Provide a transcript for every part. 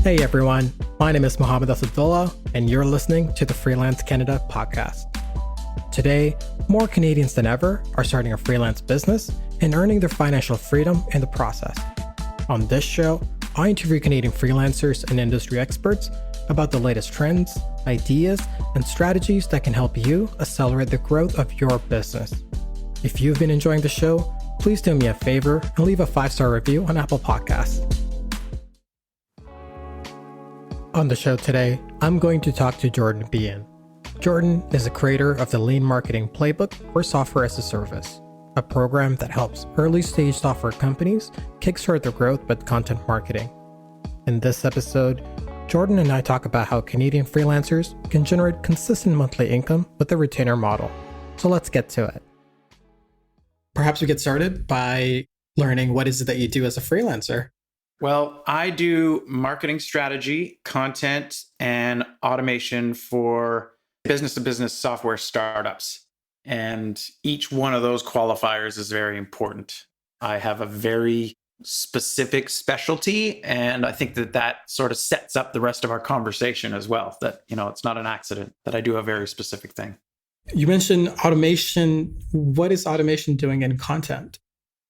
Hey everyone, my name is Mohammed Asadullah, and you're listening to the Freelance Canada podcast. Today, more Canadians than ever are starting a freelance business and earning their financial freedom in the process. On this show, I interview Canadian freelancers and industry experts about the latest trends, ideas, and strategies that can help you accelerate the growth of your business. If you've been enjoying the show, please do me a favor and leave a 5-star review on Apple Podcasts. On the show today, I'm going to talk to Jordan Behan. Jordan is a creator of the Lean Marketing Playbook for Software as a Service, a program that helps early-stage software companies kickstart their growth with content marketing. In this episode, Jordan and I talk about how Canadian freelancers can generate consistent monthly income with a retainer model. So let's get to it. Perhaps we get started by learning what is it that you do as a freelancer. Well, I do marketing strategy, content, and automation for business-to-business software startups. And each one of those qualifiers is very important. I have a very specific specialty, and I think that sort of sets up the rest of our conversation as well, that, it's not an accident that I do a very specific thing. You mentioned automation. What is automation doing in content?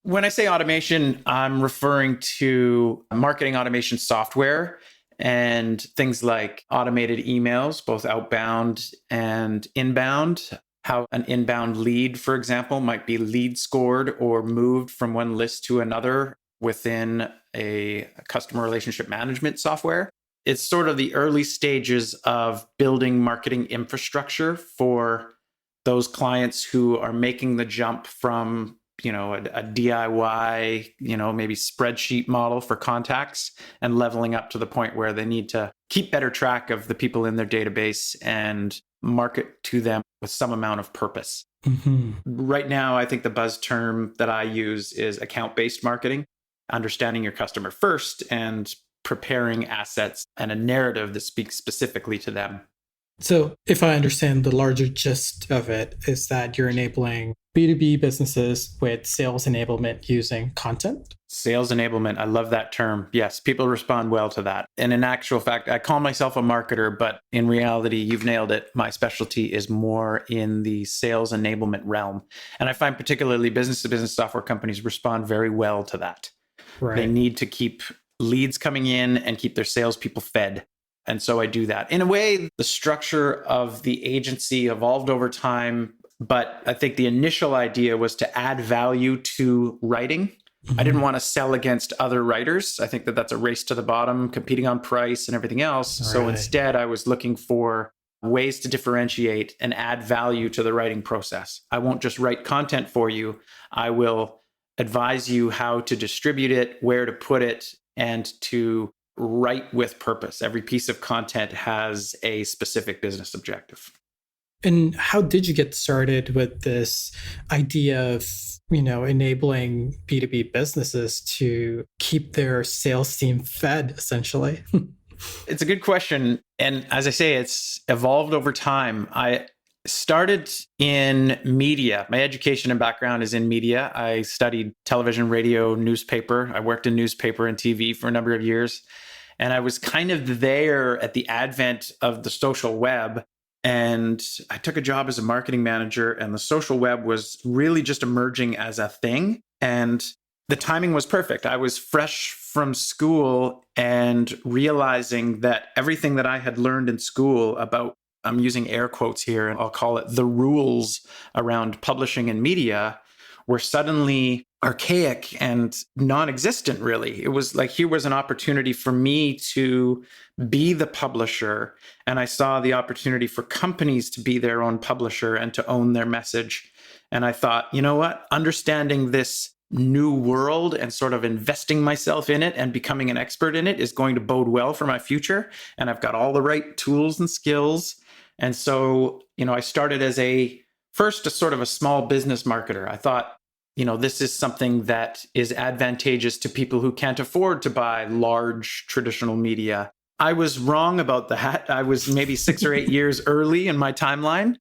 When I say automation, I'm referring to marketing automation software and things like automated emails, both outbound and inbound. How an inbound lead, for example, might be lead scored or moved from one list to another within a customer relationship management software. It's sort of the early stages of building marketing infrastructure for those clients who are making the jump from a DIY, maybe spreadsheet model for contacts and leveling up to the point where they need to keep better track of the people in their database and market to them with some amount of purpose. Mm-hmm. Right now, I think the buzz term that I use is account-based marketing, understanding your customer first and preparing assets and a narrative that speaks specifically to them. So if I understand, the larger gist of it is that you're enabling B2B businesses with sales enablement using content? Sales enablement. I love that term. Yes, people respond well to that. And in actual fact, I call myself a marketer, but in reality, you've nailed it. My specialty is more in the sales enablement realm. And I find particularly business-to-business software companies respond very well to that. Right. They need to keep leads coming in and keep their salespeople fed. And so I do that. In a way, the structure of the agency evolved over time, but I think the initial idea was to add value to writing. Mm-hmm. I didn't want to sell against other writers. I think that's a race to the bottom, competing on price and everything else. Right. So instead, I was looking for ways to differentiate and add value to the writing process. I won't just write content for you. I will advise you how to distribute it, where to put it, and to write with purpose. Every piece of content has a specific business objective. And how did you get started with this idea of, enabling B2B businesses to keep their sales team fed, essentially? It's a good question. And as I say, it's evolved over time. I started in media. My education and background is in media. I studied television, radio, newspaper. I worked in newspaper and TV for a number of years. And I was kind of there at the advent of the social web. And I took a job as a marketing manager, and the social web was really just emerging as a thing. And the timing was perfect. I was fresh from school and realizing that everything that I had learned in school about, I'm using air quotes here, and I'll call it the rules around publishing and media, were suddenly archaic and non-existent, really. It was like, here was an opportunity for me to be the publisher. And I saw the opportunity for companies to be their own publisher and to own their message. And I thought, you know what? Understanding this new world and sort of investing myself in it and becoming an expert in it is going to bode well for my future. And I've got all the right tools and skills. And so, I started as first a sort of a small business marketer. I thought, this is something that is advantageous to people who can't afford to buy large traditional media. I was wrong about that. I was maybe 6 or 8 years early in my timeline,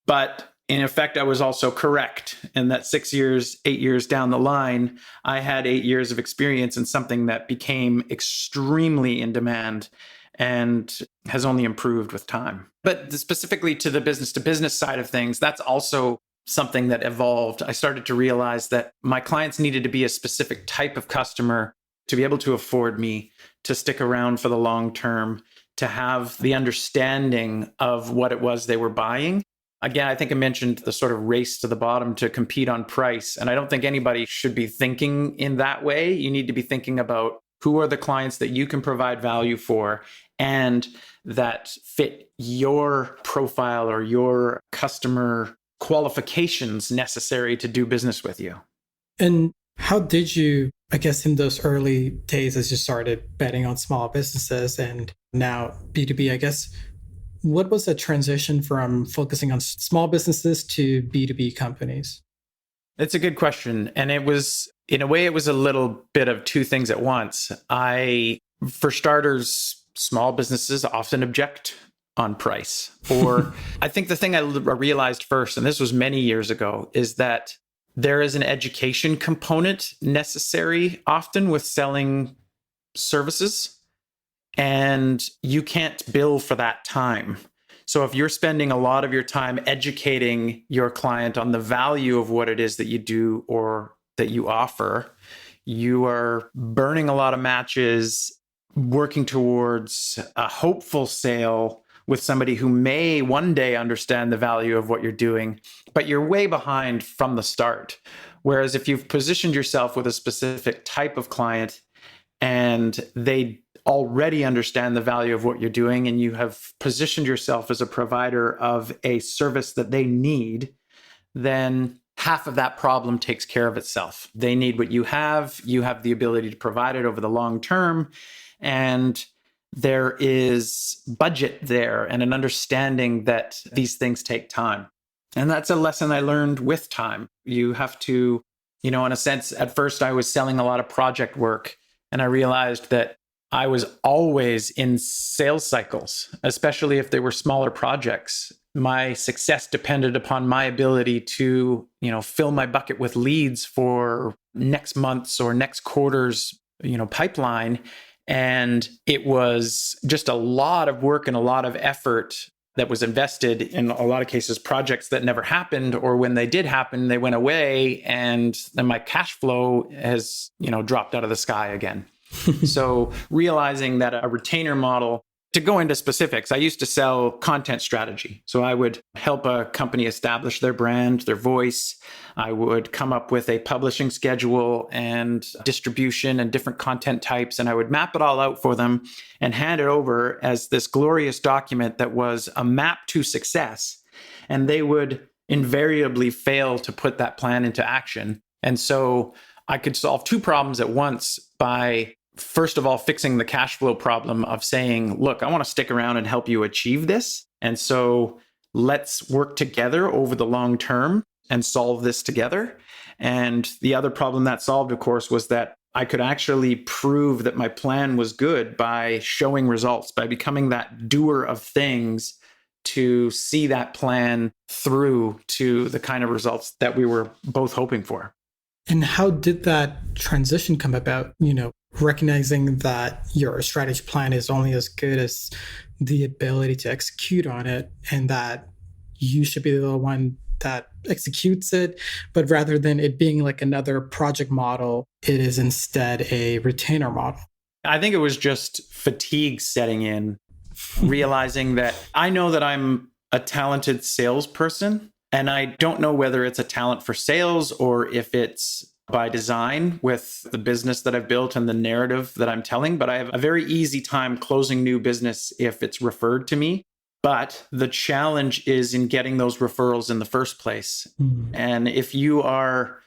but in effect, I was also correct. And that 6 years, 8 years down the line, I had 8 years of experience in something that became extremely in demand and has only improved with time. But specifically to the business to business side of things, that's also something that evolved. I started to realize that my clients needed to be a specific type of customer to be able to afford me, to stick around for the long term, to have the understanding of what it was they were buying. Again, I think I mentioned the sort of race to the bottom to compete on price. And I don't think anybody should be thinking in that way. You need to be thinking about who are the clients that you can provide value for and that fit your profile or your customer qualifications necessary to do business with you. And how did you, I guess, in those early days as you started betting on small businesses and now B2B, I guess, what was the transition from focusing on small businesses to B2B companies? It's a good question. And it was, in a way, it was a little bit of two things at once. For starters, small businesses often object on price. Or I think the thing I realized first, and this was many years ago, is that there is an education component necessary often with selling services, and you can't bill for that time. So if you're spending a lot of your time educating your client on the value of what it is that you do or that you offer, you are burning a lot of matches, working towards a hopeful sale with somebody who may one day understand the value of what you're doing, but you're way behind from the start. Whereas if you've positioned yourself with a specific type of client and they already understand the value of what you're doing and you have positioned yourself as a provider of a service that they need, then half of that problem takes care of itself. They need what you have the ability to provide it over the long term, and there is budget there and an understanding that these things take time. And that's a lesson I learned with time. You have to, in a sense, at first I was selling a lot of project work, and I realized that I was always in sales cycles, especially if they were smaller projects. My success depended upon my ability to, fill my bucket with leads for next month's or next quarter's, pipeline. And it was just a lot of work and a lot of effort that was invested in a lot of cases, projects that never happened, or when they did happen, they went away. And then my cash flow has, dropped out of the sky again. So realizing that a retainer model, to go into specifics, I used to sell content strategy. So I would help a company establish their brand, their voice. I would come up with a publishing schedule and distribution and different content types. And I would map it all out for them and hand it over as this glorious document that was a map to success. And they would invariably fail to put that plan into action. And so I could solve two problems at once by, first of all, fixing the cash flow problem of saying, look, I want to stick around and help you achieve this. And so let's work together over the long term and solve this together. And the other problem that solved, of course, was that I could actually prove that my plan was good by showing results, by becoming that doer of things to see that plan through to the kind of results that we were both hoping for. And how did that transition come about? Recognizing that your strategy plan is only as good as the ability to execute on it, and that you should be the one that executes it, but rather than it being like another project model, it is instead a retainer model. I think it was just fatigue setting in, realizing that I know that I'm a talented salesperson, and I don't know whether it's a talent for sales or if it's by design with the business that I've built and the narrative that I'm telling, but I have a very easy time closing new business if it's referred to me. But the challenge is in getting those referrals in the first place. And if you are,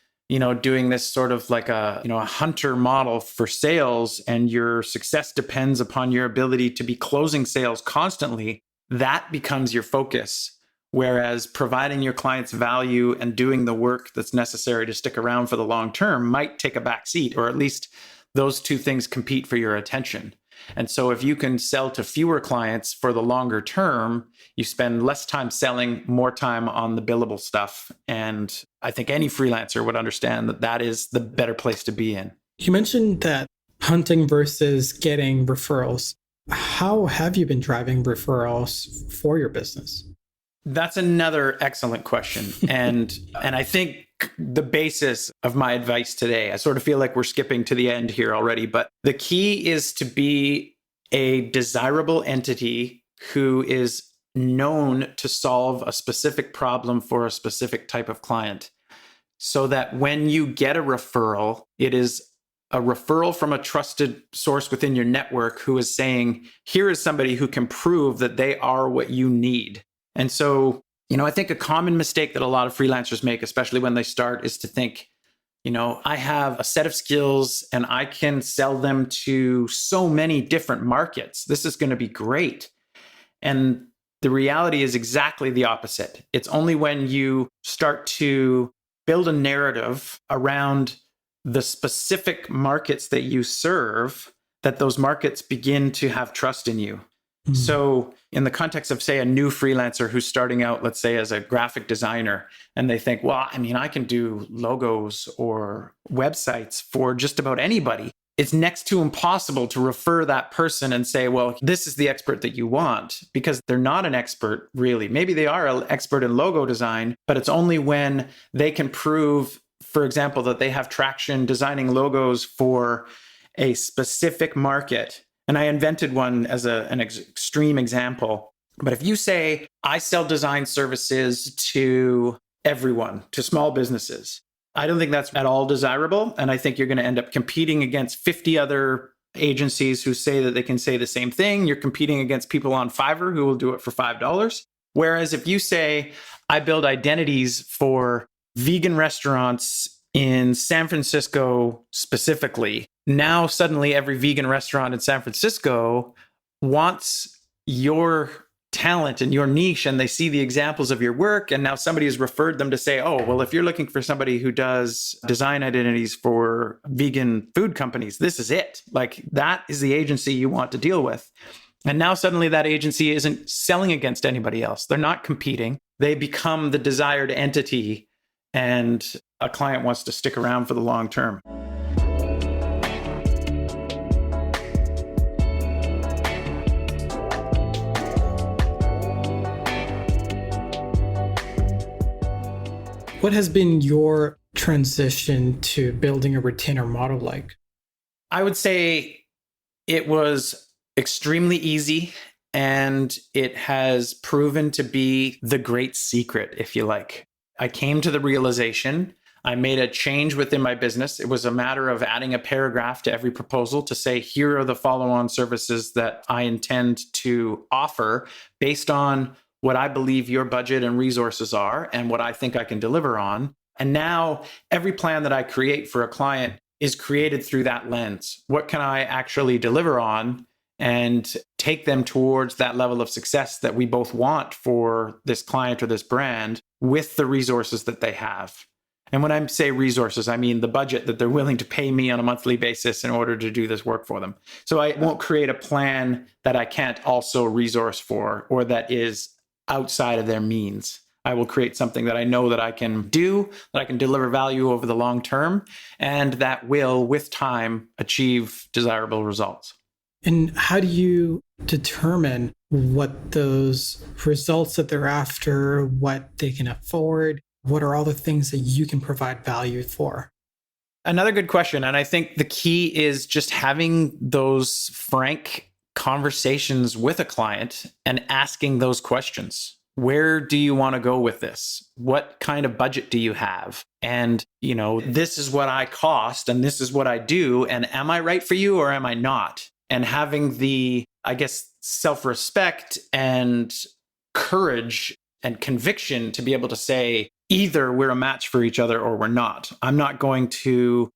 doing this sort of like a hunter model for sales, and your success depends upon your ability to be closing sales constantly, that becomes your focus. Whereas providing your clients value and doing the work that's necessary to stick around for the long term might take a back seat, or at least those two things compete for your attention. And so if you can sell to fewer clients for the longer term, you spend less time selling, more time on the billable stuff. And I think any freelancer would understand that that is the better place to be in. You mentioned that hunting versus getting referrals. How have you been driving referrals for your business? That's another excellent question. And I think the basis of my advice today, I sort of feel like we're skipping to the end here already, but the key is to be a desirable entity who is known to solve a specific problem for a specific type of client, so that when you get a referral, it is a referral from a trusted source within your network who is saying, here is somebody who can prove that they are what you need. And so, I think a common mistake that a lot of freelancers make, especially when they start, is to think, I have a set of skills and I can sell them to so many different markets. This is going to be great. And the reality is exactly the opposite. It's only when you start to build a narrative around the specific markets that you serve that those markets begin to have trust in you. Mm-hmm. So in the context of, say, a new freelancer who's starting out, let's say, as a graphic designer, and they think, well, I can do logos or websites for just about anybody. It's next to impossible to refer that person and say, well, this is the expert that you want, because they're not an expert, really. Maybe they are an expert in logo design, but it's only when they can prove, for example, that they have traction designing logos for a specific market. And I invented one as an extreme example. But if you say, I sell design services to everyone, to small businesses, I don't think that's at all desirable. And I think you're going to end up competing against 50 other agencies who say that they can say the same thing. You're competing against people on Fiverr who will do it for $5. Whereas if you say, I build identities for vegan restaurants in San Francisco specifically, now suddenly every vegan restaurant in San Francisco wants your talent and your niche, and they see the examples of your work. And now somebody has referred them to say, oh, well, if you're looking for somebody who does design identities for vegan food companies, this is it. Like, that is the agency you want to deal with. And now suddenly that agency isn't selling against anybody else. They're not competing. They become the desired entity, and a client wants to stick around for the long term. What has been your transition to building a retainer model like? I would say it was extremely easy, and it has proven to be the great secret, if you like. I came to the realization, I made a change within my business. It was a matter of adding a paragraph to every proposal to say, here are the follow-on services that I intend to offer based on what I believe your budget and resources are and what I think I can deliver on. And now every plan that I create for a client is created through that lens. What can I actually deliver on and take them towards that level of success that we both want for this client or this brand with the resources that they have? And when I say resources, I mean the budget that they're willing to pay me on a monthly basis in order to do this work for them. So I won't create a plan that I can't also resource for, or that is outside of their means. I will create something that I know that I can do, that I can deliver value over the long term, and that will, with time, achieve desirable results. And how do you determine what those results that they're after, what they can afford? What are all the things that you can provide value for? Another good question. And I think the key is just having those frank conversations with a client and asking those questions. Where do you want to go with this? What kind of budget do you have? And, this is what I cost and this is what I do. And am I right for you or am I not? And having the, self-respect and courage and conviction to be able to say, either we're a match for each other or we're not. I'm not going to,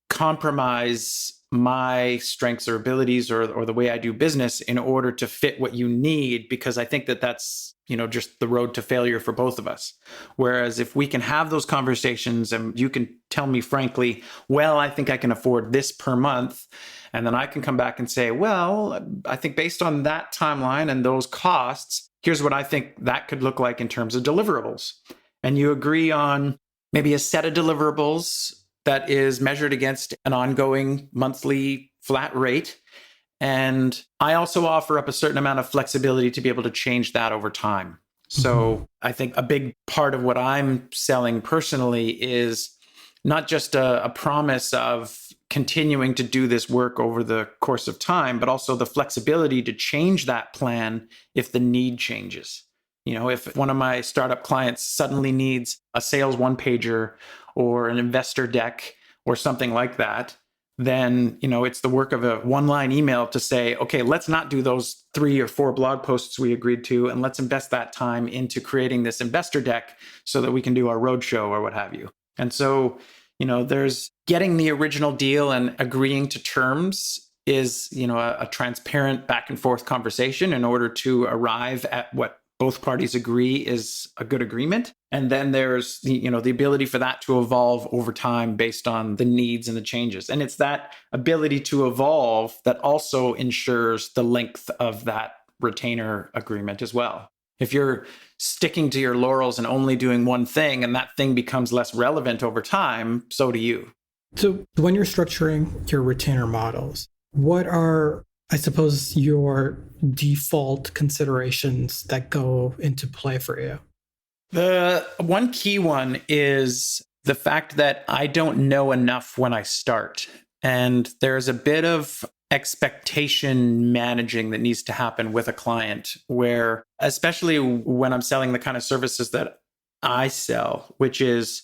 compromise my strengths or abilities or the way I do business in order to fit what you need, because I think that that's, just the road to failure for both of us. Whereas if we can have those conversations and you can tell me frankly, well, I think I can afford this per month. And then I can come back and say, well, I think based on that timeline and those costs, here's what I think that could look like in terms of deliverables. And you agree on maybe a set of deliverables that is measured against an ongoing monthly flat rate. And I also offer up a certain amount of flexibility to be able to change that over time. So I think a big part of what I'm selling personally is not just a promise of continuing to do this work over the course of time, but also the flexibility to change that plan if the need changes. You know, if one of my startup clients suddenly needs a sales one-pager or an investor deck or something like that, then, you know, it's the work of a one-line email to say, okay, let's not do those 3 or 4 blog posts we agreed to, and let's invest that time into creating this investor deck so that we can do our roadshow or what have you. And so, you know, there's getting the original deal and agreeing to terms is, you know, a transparent back and forth conversation in order to arrive at what both parties agree is a good agreement. And then there's the, you know, the ability for that to evolve over time based on the needs and the changes. And it's that ability to evolve that also ensures the length of that retainer agreement as well. If you're sticking to your laurels and only doing one thing and that thing becomes less relevant over time, so do you. So when you're structuring your retainer models, what are, I suppose, your default considerations that go into play for you? The one key one is the fact that I don't know enough when I start. And there's a bit of expectation managing that needs to happen with a client where, especially when I'm selling the kind of services that I sell, which is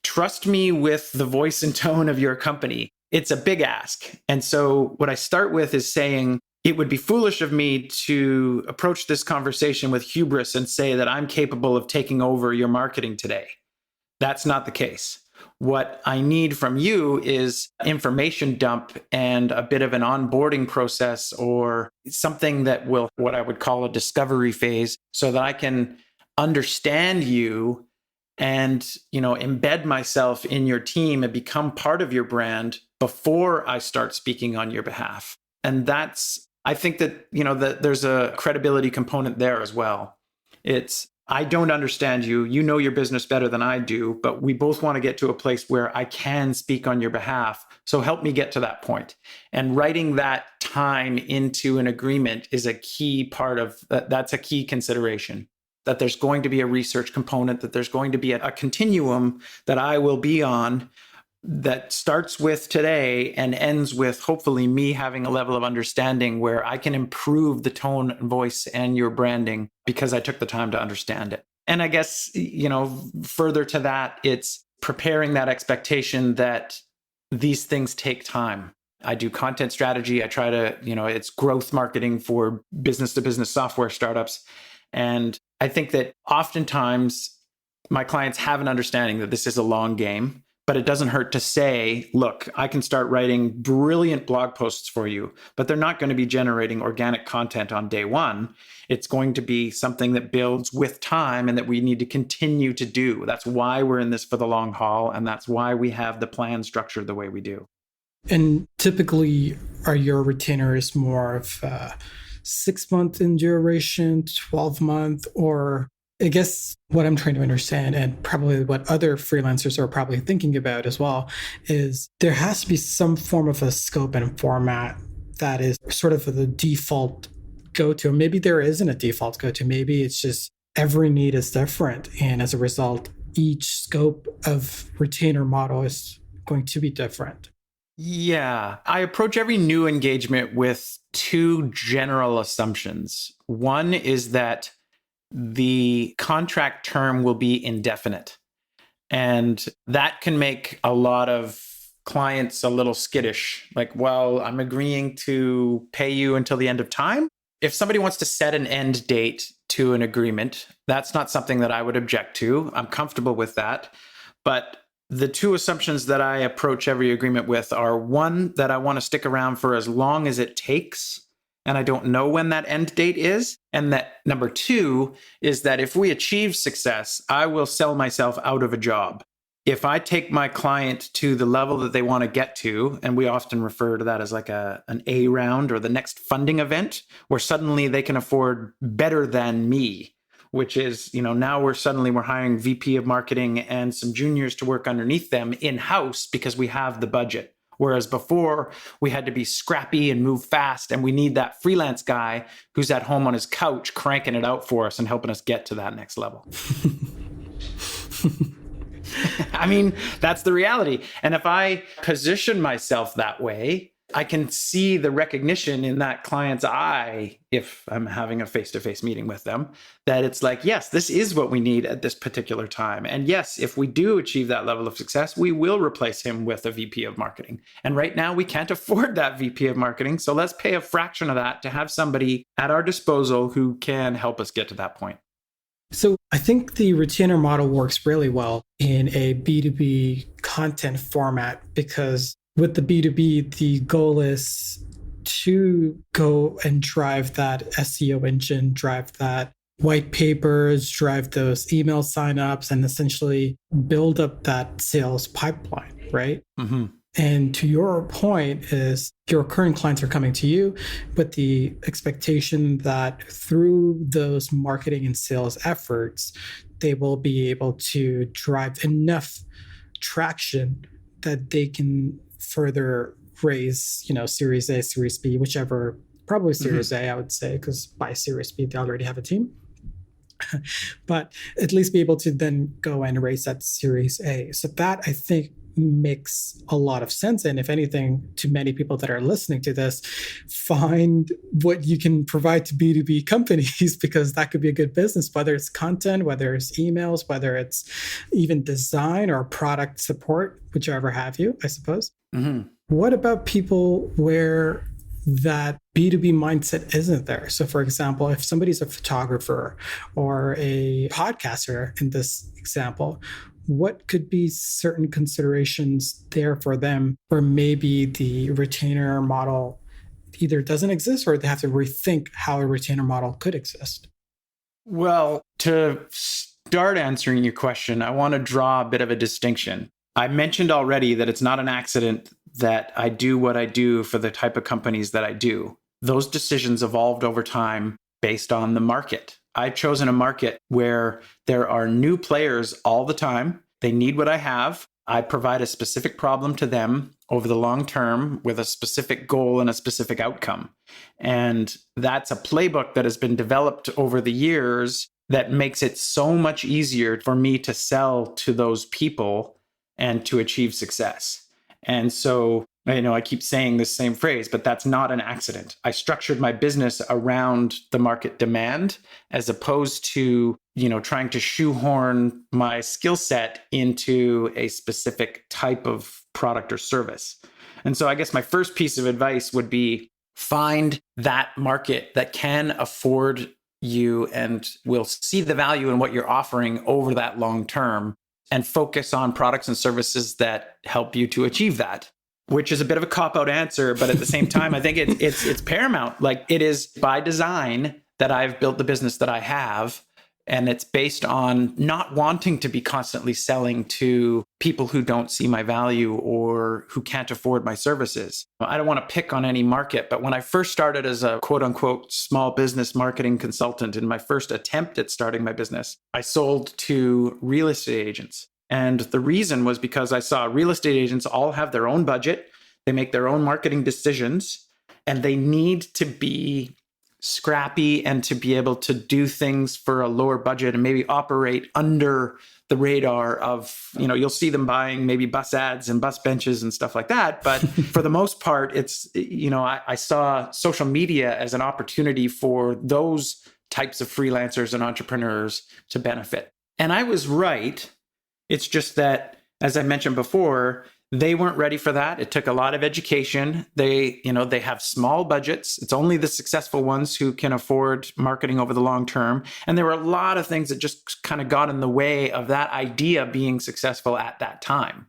trust me with the voice and tone of your company. It's a big ask. And so what I start with is saying, it would be foolish of me to approach this conversation with hubris and say that I'm capable of taking over your marketing today. That's not the case. What I need from you is information dump and a bit of an onboarding process or something that will, what I would call a discovery phase, so that I can understand you and, you know, embed myself in your team and become part of your brand before I start speaking on your behalf. And that's, I think that, you know, that there's a credibility component there as well. It's, I don't understand you. You know your business better than I do, but we both want to get to a place where I can speak on your behalf. So help me get to that point. And writing that time into an agreement is a key part of that. That's a key consideration, that there's going to be a research component, that there's going to be a continuum that I will be on that starts with today and ends with hopefully me having a level of understanding where I can improve the tone and voice and your branding because I took the time to understand it. And I guess, you know, further to that, it's preparing that expectation that these things take time. I do content strategy. I try to, you know, it's growth marketing for business to business software startups. And I think that oftentimes my clients have an understanding that this is a long game. But it doesn't hurt to say, look, I can start writing brilliant blog posts for you, but they're not going to be generating organic content on day one. It's going to be something that builds with time and that we need to continue to do. That's why we're in this for the long haul. And that's why we have the plan structured the way we do. And typically, are your retainers more of 6 month in duration, 12-month, or I guess what I'm trying to understand, and probably what other freelancers are probably thinking about as well, is there has to be some form of a scope and format that is sort of the default go-to. Maybe there isn't a default go-to. Maybe it's just every need is different. And as a result, each scope of retainer model is going to be different. Yeah, I approach every new engagement with 2 general assumptions. One is that the contract term will be indefinite. And that can make a lot of clients a little skittish. Like, well, I'm agreeing to pay you until the end of time. If somebody wants to set an end date to an agreement, that's not something that I would object to. I'm comfortable with that. But the 2 assumptions that I approach every agreement with are, one, that I want to stick around for as long as it takes, and I don't know when that end date is. And that number 2 is that if we achieve success, I will sell myself out of a job. if I take my client to the level that they want to get to, and we often refer to that as like an A round or the next funding event, where suddenly they can afford better than me, which is, now we're hiring VP of marketing and some juniors to work underneath them in-house because we have the budget. Whereas before we had to be scrappy and move fast, and we need that freelance guy who's at home on his couch cranking it out for us and helping us get to that next level. I mean, that's the reality. And if I position myself that way, I can see the recognition in that client's eye, if I'm having a face-to-face meeting with them, that it's like, yes, this is what we need at this particular time. And yes, if we do achieve that level of success, we will replace him with a VP of marketing. And right now we can't afford that VP of marketing. So let's pay a fraction of that to have somebody at our disposal who can help us get to that point. So I think the retainer model works really well in a B2B content format, because with the B2B, the goal is to go and drive that SEO engine, drive that white papers, drive those email signups, and essentially build up that sales pipeline, right? Mm-hmm. And to your point is your current clients are coming to you with the expectation that through those marketing and sales efforts, they will be able to drive enough traction that they can further raise, Series A, Series B, whichever, probably Series A, I would say, because by Series B, they already have a team. But at least be able to then go and raise that Series A. So that, I think, makes a lot of sense. And if anything, to many people that are listening to this, find what you can provide to B2B companies, because that could be a good business, whether it's content, whether it's emails, whether it's even design or product support, whichever have you, I suppose. Mm-hmm. What about people where that B2B mindset isn't there? So for example, if somebody's a photographer or a podcaster in this example, what could be certain considerations there for them where maybe the retainer model either doesn't exist or they have to rethink how a retainer model could exist? Well, to start answering your question, I want to draw a bit of a distinction. I mentioned already that it's not an accident that I do what I do for the type of companies that I do. Those decisions evolved over time based on the market. I've chosen a market where there are new players all the time. They need what I have. I provide a specific problem to them over the long term with a specific goal and a specific outcome. And that's a playbook that has been developed over the years that makes it so much easier for me to sell to those people and to achieve success. And so, I keep saying this same phrase, but that's not an accident. I structured my business around the market demand as opposed to, trying to shoehorn my skill set into a specific type of product or service. And so I guess my first piece of advice would be find that market that can afford you and will see the value in what you're offering over that long term, and focus on products and services that help you to achieve that. Which is a bit of a cop-out answer, but at the same time, I think it's paramount. Like, it is by design that I've built the business that I have, and it's based on not wanting to be constantly selling to people who don't see my value or who can't afford my services. I don't want to pick on any market, but when I first started as a quote-unquote small business marketing consultant in my first attempt at starting my business, I sold to real estate agents. And the reason was because I saw real estate agents all have their own budget, they make their own marketing decisions, and they need to be scrappy and to be able to do things for a lower budget and maybe operate under the radar of, you'll see them buying maybe bus ads and bus benches and stuff like that. But for the most part, it's, I saw social media as an opportunity for those types of freelancers and entrepreneurs to benefit. And I was right. It's just that, as I mentioned before, they weren't ready for that. It took a lot of education. They have small budgets. It's only the successful ones who can afford marketing over the long term. And there were a lot of things that just kind of got in the way of that idea being successful at that time.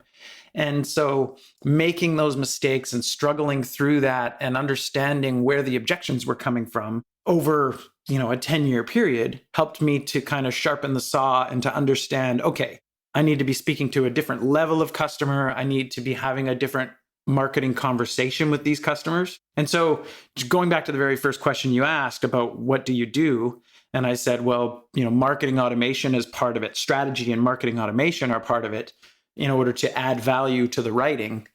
And so making those mistakes and struggling through that and understanding where the objections were coming from over, a 10-year period helped me to kind of sharpen the saw and to understand, okay, I need to be speaking to a different level of customer. I need to be having a different marketing conversation with these customers. And so going back to the very first question you asked about what do you do? And I said, well, marketing automation is part of it. Strategy and marketing automation are part of it in order to add value to the writing.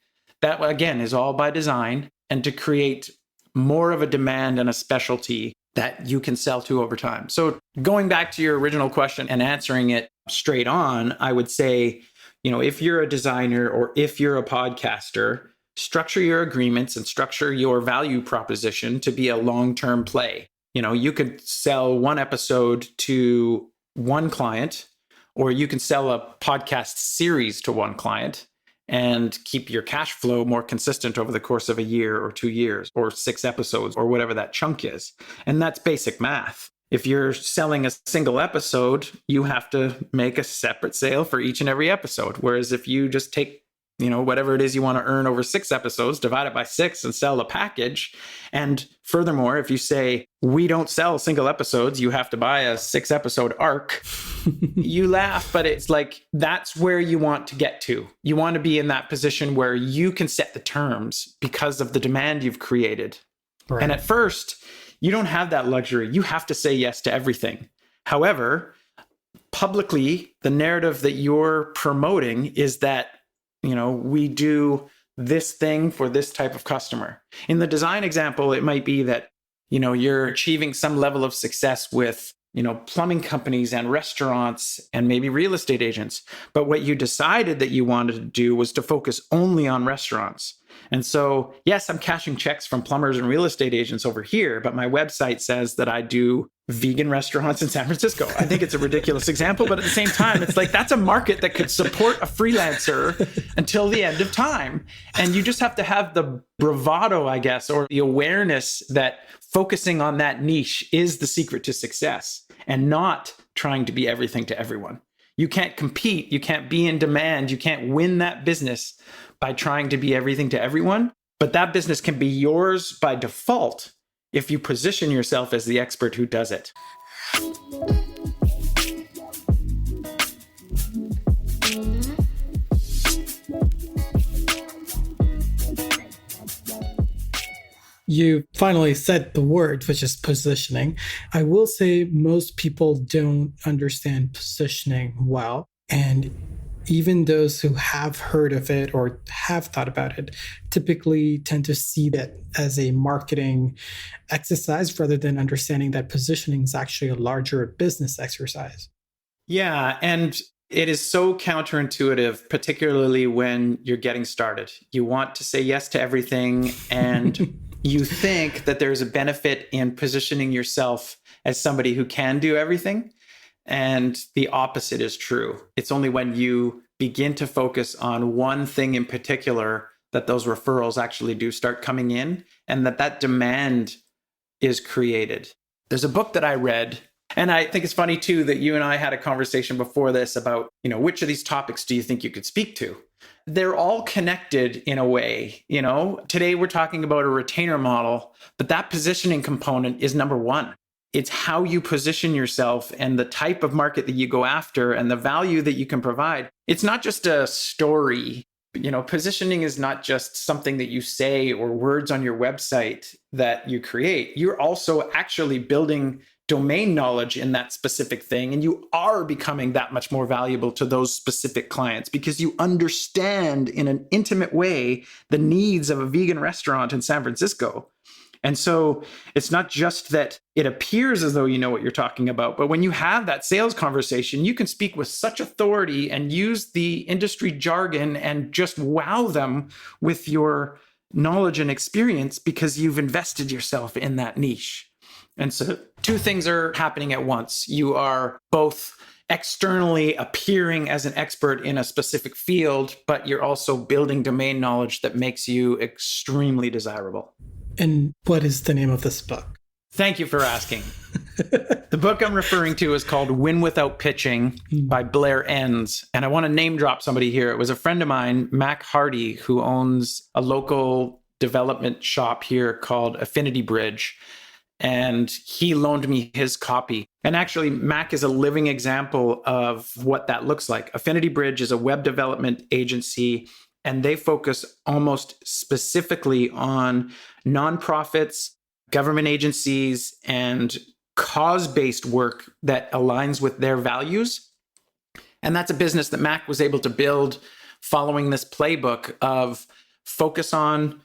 That, again, is all by design and to create more of a demand and a specialty that you can sell to over time. So going back to your original question and answering it straight on, I would say, if you're a designer or if you're a podcaster, structure your agreements and structure your value proposition to be a long-term play. You could sell one episode to one client, or you can sell a podcast series to one client and keep your cash flow more consistent over the course of a year or 2 years or 6 episodes or whatever that chunk is. And that's basic math. If you're selling a single episode, you have to make a separate sale for each and every episode. Whereas if you just take whatever it is you want to earn over 6 episodes, divide it by 6 and sell a package. And furthermore, if you say, we don't sell single episodes, you have to buy a 6 episode arc, you laugh, but it's like, that's where you want to get to. You want to be in that position where you can set the terms because of the demand you've created. Right. And at first, you don't have that luxury. You have to say yes to everything. However, publicly, the narrative that you're promoting is that we do this thing for this type of customer. In the design example, it might be that, you're achieving some level of success with, plumbing companies and restaurants and maybe real estate agents. But what you decided that you wanted to do was to focus only on restaurants. And so, yes, I'm cashing checks from plumbers and real estate agents over here, but my website says that I do vegan restaurants in San Francisco. I think it's a ridiculous example, but at the same time, it's like, that's a market that could support a freelancer until the end of time. And you just have to have the bravado, I guess, or the awareness that focusing on that niche is the secret to success and not trying to be everything to everyone. You can't compete. You can't be in demand. You can't win that business by trying to be everything to everyone. But that business can be yours by default if you position yourself as the expert who does it. You finally said the word, which is positioning. I will say most people don't understand positioning well. And even those who have heard of it or have thought about it typically tend to see that as a marketing exercise rather than understanding that positioning is actually a larger business exercise. Yeah, and it is so counterintuitive, particularly when you're getting started. You want to say yes to everything, and you think that there's a benefit in positioning yourself as somebody who can do everything. And the opposite is true. It's only when you begin to focus on one thing in particular that those referrals actually do start coming in and that demand is created. There's a book that I read, and I think it's funny too that you and I had a conversation before this about, which of these topics do you think you could speak to? They're all connected in a way. Today we're talking about a retainer model, but that positioning component is number one. It's how you position yourself and the type of market that you go after and the value that you can provide. It's not just a story. Positioning is not just something that you say or words on your website that you create. You're also actually building domain knowledge in that specific thing. And you are becoming that much more valuable to those specific clients because you understand in an intimate way the needs of a vegan restaurant in San Francisco. And so it's not just that it appears as though you know what you're talking about, but when you have that sales conversation, you can speak with such authority and use the industry jargon and just wow them with your knowledge and experience because you've invested yourself in that niche. And so 2 things are happening at once. You are both externally appearing as an expert in a specific field, but you're also building domain knowledge that makes you extremely desirable. And what is the name of this book? Thank you for asking. The book I'm referring to is called Win Without Pitching by Blair Enns. And I want to name drop somebody here. It was a friend of mine, Mac Hardy, who owns a local development shop here called Affinity Bridge. and he loaned me his copy. And actually, Mac is a living example of what that looks like. Affinity Bridge is a web development agency, and they focus almost specifically on nonprofits, government agencies, and cause-based work that aligns with their values. And that's a business that Mac was able to build following this playbook of focus on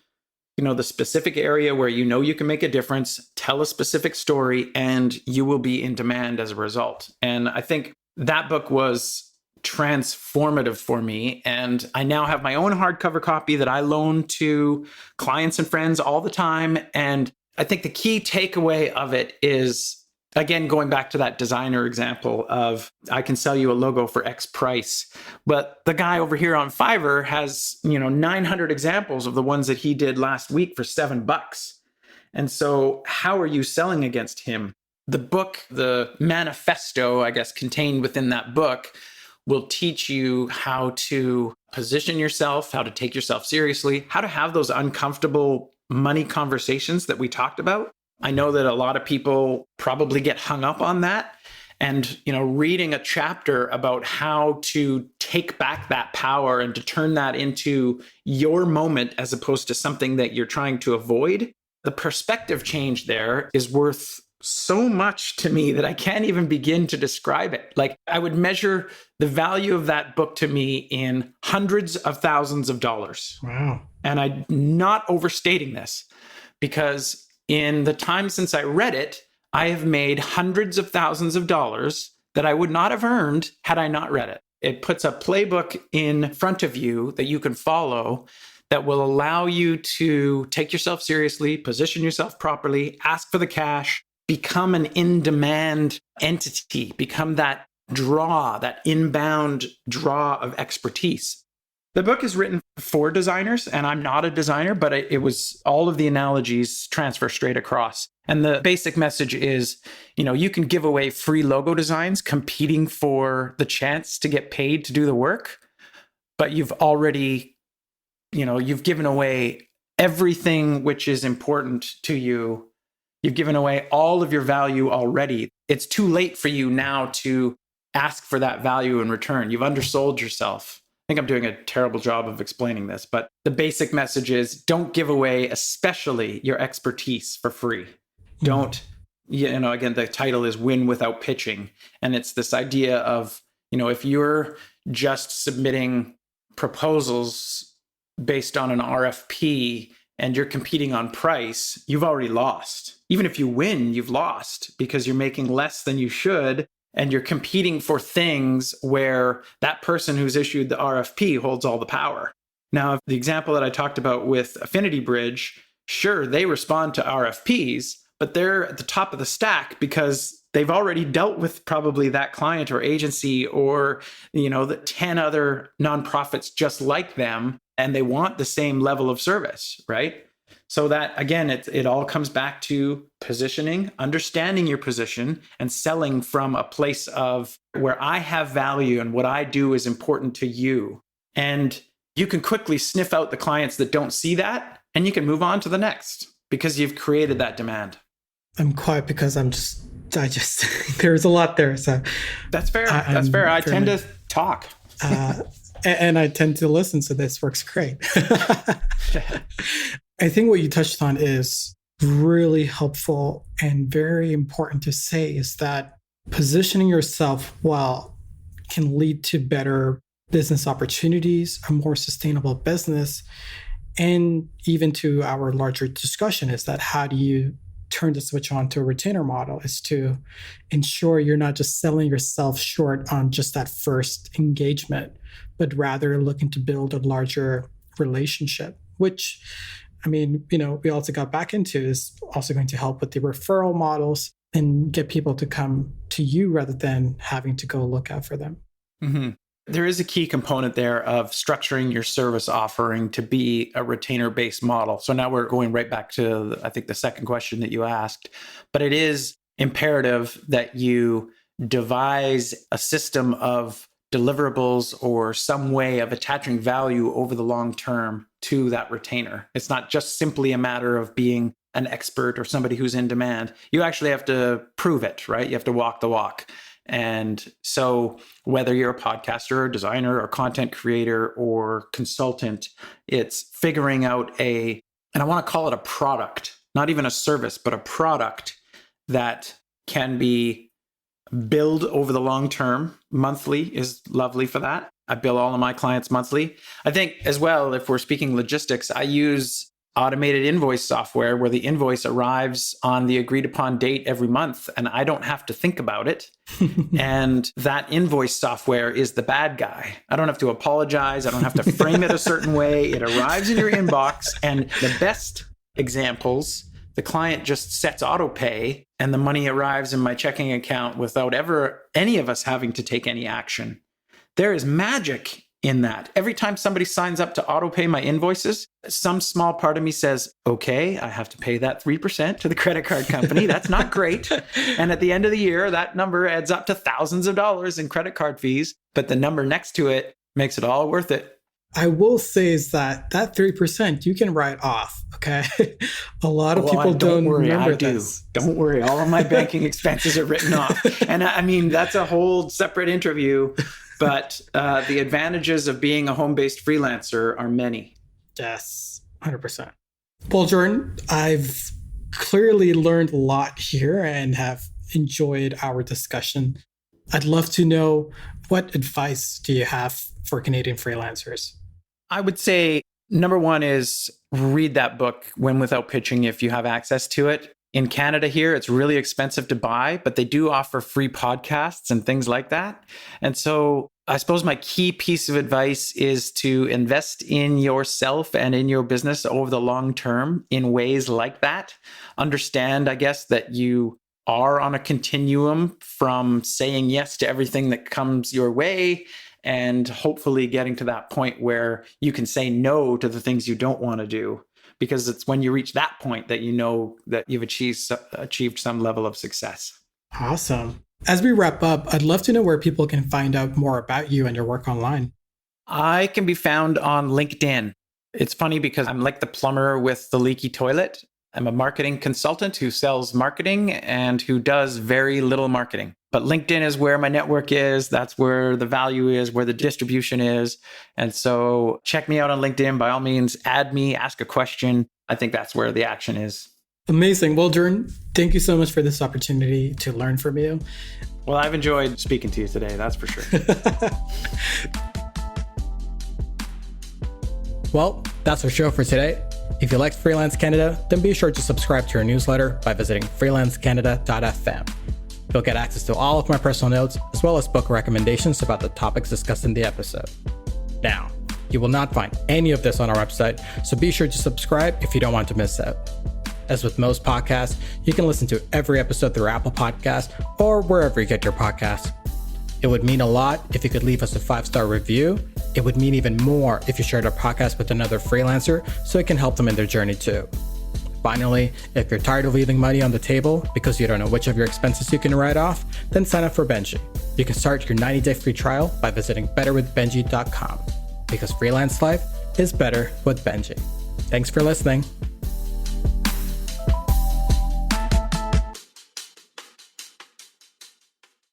the specific area where you can make a difference, tell a specific story, and you will be in demand as a result. And I think that book was transformative for me. And I now have my own hardcover copy that I loan to clients and friends all the time. And I think the key takeaway of it is, again, going back to that designer example of I can sell you a logo for X price, but the guy over here on Fiverr has, 900 examples of the ones that he did last week for $7. And so how are you selling against him? The book, the manifesto, I guess, contained within that book will teach you how to position yourself, how to take yourself seriously, how to have those uncomfortable money conversations that we talked about. I know that a lot of people probably get hung up on that. And, reading a chapter about how to take back that power and to turn that into your moment as opposed to something that you're trying to avoid, the perspective change there is worth so much to me that I can't even begin to describe it. Like, I would measure the value of that book to me in hundreds of thousands of dollars. Wow. And I'm not overstating this, because in the time since I read it, I have made hundreds of thousands of dollars that I would not have earned had I not read it. It puts a playbook in front of you that you can follow that will allow you to take yourself seriously, position yourself properly, ask for the cash, become an in-demand entity, become that draw, that inbound draw of expertise. The book is written for designers, and I'm not a designer, but it was all of the analogies transfer straight across. And the basic message is, you can give away free logo designs competing for the chance to get paid to do the work, but you've already, you've given away everything which is important to you. You've given away all of your value already. It's too late for you now to ask for that value in return. You've undersold yourself. I think I'm doing a terrible job of explaining this, but the basic message is don't give away, especially your expertise, for free. Don't, again, the title is Win Without Pitching. And it's this idea of, if you're just submitting proposals based on an RFP and you're competing on price, you've already lost. Even if you win, you've lost because you're making less than you should. And you're competing for things where that person who's issued the RFP holds all the power. Now, the example that I talked about with Affinity Bridge, sure, they respond to RFPs, but they're at the top of the stack because they've already dealt with probably that client or agency or, the 10 other nonprofits just like them, and they want the same level of service, right? So that, again, it all comes back to positioning, understanding your position, and selling from a place of where I have value and what I do is important to you. And you can quickly sniff out the clients that don't see that, and you can move on to the next because you've created that demand. I'm quiet because I just there's a lot there. So that's fair. That's fair. I tend to talk. And I tend to listen, so this works great. I think what you touched on is really helpful and very important to say is that positioning yourself well can lead to better business opportunities, a more sustainable business, and even to our larger discussion is that how do you turn the switch on to a retainer model is to ensure you're not just selling yourself short on just that first engagement, but rather looking to build a larger relationship, which we also got back into is also going to help with the referral models and get people to come to you rather than having to go look out for them. Mm-hmm. There is a key component there of structuring your service offering to be a retainer-based model. So now we're going right back to, I think, the second question that you asked. But it is imperative that you devise a system of deliverables or some way of attaching value over the long term to that retainer. It's not just simply a matter of being an expert or somebody who's in demand. You actually have to prove it, right? You have to walk the walk. And so whether you're a podcaster or designer or content creator or consultant, it's figuring out and I want to call it a product, not even a service, but a product that can be billed over the long term. Monthly is lovely for that. I bill all of my clients monthly. I think as well, if we're speaking logistics, I use automated invoice software where the invoice arrives on the agreed upon date every month and I don't have to think about it. And that invoice software is the bad guy. I don't have to apologize. I don't have to frame it a certain way. It arrives in your inbox, and the best examples, the client just sets auto pay and the money arrives in my checking account without ever any of us having to take any action. There is magic in that. Every time somebody signs up to auto pay my invoices, some small part of me says, okay, I have to pay that 3% to the credit card company. That's not great. And at the end of the year, that number adds up to thousands of dollars in credit card fees. But the number next to it makes it all worth it. I will say is that 3% you can write off, okay? A lot of people don't remember this. Don't worry, all of my banking expenses are written off. And I mean, that's a whole separate interview, but the advantages of being a home-based freelancer are many. Yes, 100%. Well, Jordan, I've clearly learned a lot here and have enjoyed our discussion. I'd love to know, what advice do you have for Canadian freelancers? I would say number one is read that book, Win Without Pitching, if you have access to it. In Canada here, it's really expensive to buy, but they do offer free podcasts and things like that. And so I suppose my key piece of advice is to invest in yourself and in your business over the long term in ways like that. Understand, I guess, that you are on a continuum from saying yes to everything that comes your way and hopefully getting to that point where you can say no to the things you don't want to do, because it's when you reach that point that you know that you've achieved some level of success. Awesome. As we wrap up, I'd love to know where people can find out more about you and your work online. I can be found on LinkedIn. It's funny because I'm like the plumber with the leaky toilet. I'm a marketing consultant who sells marketing and who does very little marketing. But LinkedIn is where my network is. That's where the value is, where the distribution is. And so check me out on LinkedIn. By all means, add me, ask a question. I think that's where the action is. Amazing. Well, Jordan, thank you so much for this opportunity to learn from you. Well, I've enjoyed speaking to you today. That's for sure. Well, that's our show for today. If you liked Freelance Canada, then be sure to subscribe to our newsletter by visiting freelancecanada.fm. You'll get access to all of my personal notes, as well as book recommendations about the topics discussed in the episode. Now, you will not find any of this on our website, so be sure to subscribe if you don't want to miss out. As with most podcasts, you can listen to every episode through Apple Podcasts or wherever you get your podcasts. It would mean a lot if you could leave us a 5-star review. It would mean even more if you shared our podcast with another freelancer so it can help them in their journey too. Finally, if you're tired of leaving money on the table because you don't know which of your expenses you can write off, then sign up for Benji. You can start your 90-day free trial by visiting betterwithbenji.com, because freelance life is better with Benji. Thanks for listening.